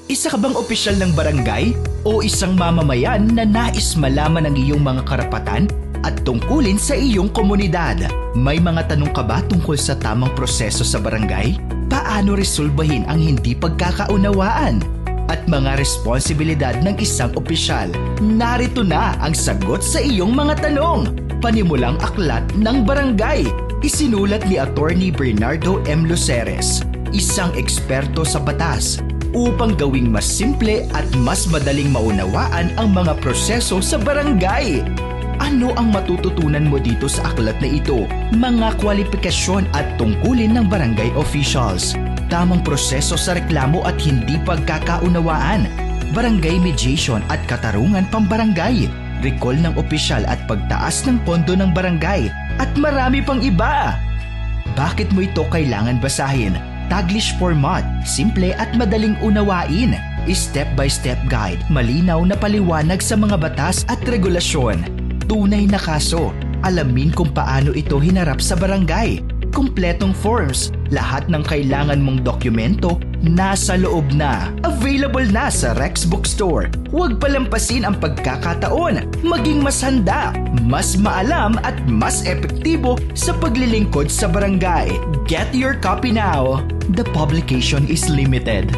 Isa ka bang opisyal ng barangay o isang mamamayan na nais malaman ang iyong mga karapatan at tungkulin sa iyong komunidad? May mga tanong ka ba tungkol sa tamang proseso sa barangay? Paano resolbahin ang hindi pagkakaunawaan? At mga responsibilidad ng isang opisyal? Narito na ang sagot sa iyong mga tanong. Panimulang aklat ng barangay. Isinulat ni Attorney Bernardo M. Luceres, isang eksperto sa batas, upang gawing mas simple at mas madaling maunawaan ang mga proseso sa barangay. Ano ang matututunan mo dito sa aklat na ito? Mga kwalifikasyon at tungkulin ng barangay officials, tamang proseso sa reklamo at hindi pagkakaunawaan, barangay mediation at katarungan pambarangay, recall ng opisyal at pagtaas ng pondo ng barangay, at marami pang iba. Bakit mo ito kailangan basahin? Taglish format, simple at madaling unawain. Step-by-step guide, malinaw na paliwanag sa mga batas at regulasyon. Tunay na kaso, alamin kung paano ito hinarap sa barangay. Kumpletong forms, lahat ng kailangan mong dokumento nasa loob na. Available na sa Rex Bookstore. Huwag palampasin ang pagkakataon. Maging mas handa, mas maalam at mas epektibo sa paglilingkod sa barangay. Get your copy now. The publication is limited.